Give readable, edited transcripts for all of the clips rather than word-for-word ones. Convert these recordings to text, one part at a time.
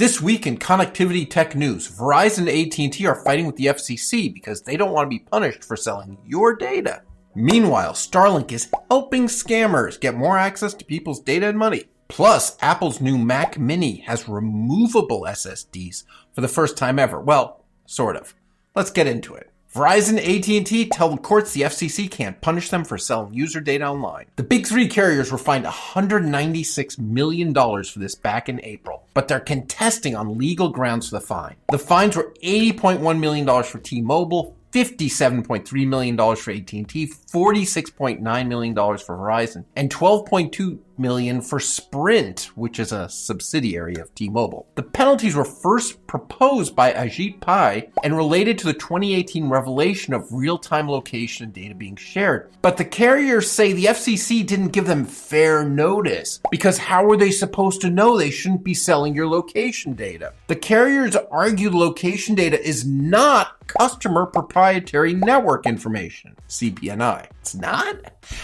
This week in connectivity tech news, Verizon and AT&T are fighting with the FCC because they don't want to be punished for selling your data. Meanwhile, Starlink is helping scammers get more access to people's data and money. Plus, Apple's new Mac Mini has removable SSDs for the first time ever. Well, sort of. Let's get into it. Verizon and AT&T tell the courts the FCC can't punish them for selling user data online. The big three carriers were fined $196 million for this back in April, but they're contesting on legal grounds for the fine. The fines were $80.1 million for T-Mobile, $57.3 million for AT&T, $46.9 million for Verizon, and $12.2 million for Sprint, which is a subsidiary of T-Mobile. The penalties were first proposed by Ajit Pai and related to the 2018 revelation of real-time location and data being shared. But the carriers say the FCC didn't give them fair notice, because how were they supposed to know they shouldn't be selling your location data? The carriers argue location data is not customer proprietary network information, CPNI. It's not?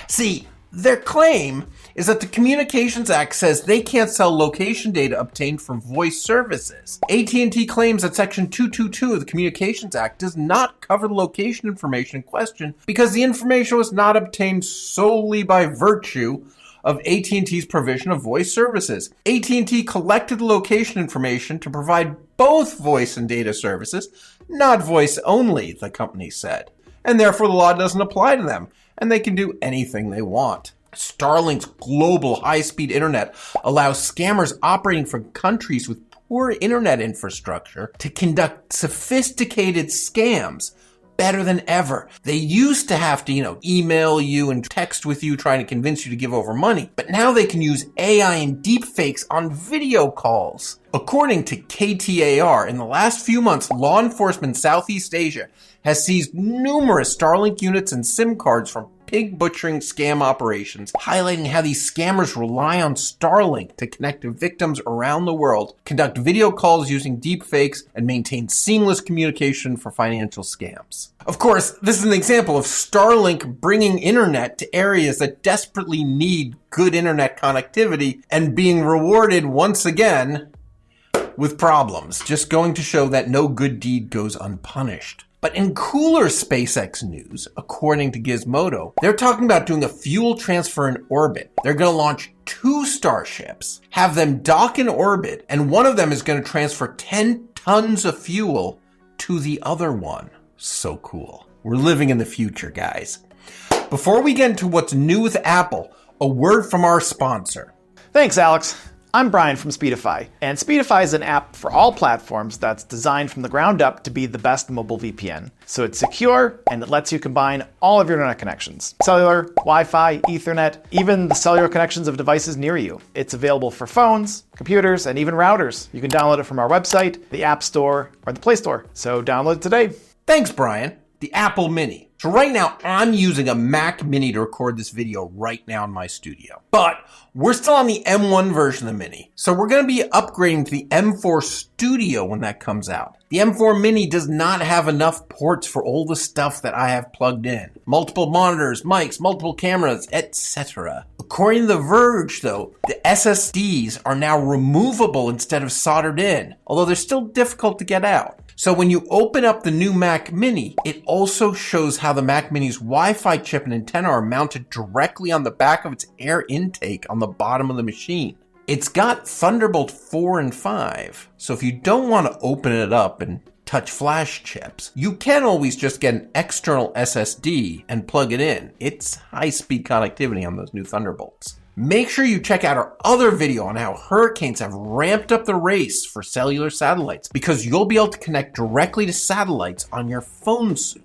See, their claim is that the Communications Act says they can't sell location data obtained from voice services. AT&T claims that Section 222 of the Communications Act does not cover the location information in question because the information was not obtained solely by virtue of AT&T's provision of voice services. AT&T collected the location information to provide both voice and data services, not voice only, the company said. And therefore the law doesn't apply to them, and they can do anything they want. Starlink's global high-speed internet allows scammers operating from countries with poor internet infrastructure to conduct sophisticated scams better than ever. They used to have to, email you and text with you trying to convince you to give over money, but now they can use AI and deepfakes on video calls. According to KTAR, in the last few months, law enforcement in Southeast Asia has seized numerous Starlink units and SIM cards from pig butchering scam operations, highlighting how these scammers rely on Starlink to connect to victims around the world, conduct video calls using deepfakes, and maintain seamless communication for financial scams. Of course, this is an example of Starlink bringing internet to areas that desperately need good internet connectivity and being rewarded once again with problems, just going to show that no good deed goes unpunished. But in cooler SpaceX news, according to Gizmodo, they're talking about doing a fuel transfer in orbit. They're going to launch 2 Starships, have them dock in orbit, and one of them is going to transfer 10 tons of fuel to the other one. So cool. We're living in the future, guys. Before we get into what's new with Apple, a word from our sponsor. Thanks, Alex. I'm Brian from Speedify, and Speedify is an app for all platforms that's designed from the ground up to be the best mobile VPN. So it's secure, and it lets you combine all of your internet connections. Cellular, Wi-Fi, Ethernet, even the cellular connections of devices near you. It's available for phones, computers, and even routers. You can download it from our website, the App Store, or the Play Store. So download it today. Thanks, Brian. The Apple Mini. So right now, I'm using a Mac Mini to record this video right now in my studio. But we're still on the M1 version of the Mini, so we're going to be upgrading to the M4 Studio when that comes out. The M4 Mini does not have enough ports for all the stuff that I have plugged in. Multiple monitors, mics, multiple cameras, etc. According to The Verge, though, the SSDs are now removable instead of soldered in, although they're still difficult to get out. So when you open up the new Mac Mini, it also shows how the Mac Mini's Wi-Fi chip and antenna are mounted directly on the back of its air intake on the bottom of the machine. It's got Thunderbolt 4 and 5, so if you don't want to open it up and touch flash chips, you can always just get an external SSD and plug it in. It's high-speed connectivity on those new Thunderbolts. Make sure you check out our other video on how hurricanes have ramped up the race for cellular satellites, because you'll be able to connect directly to satellites on your phone soon.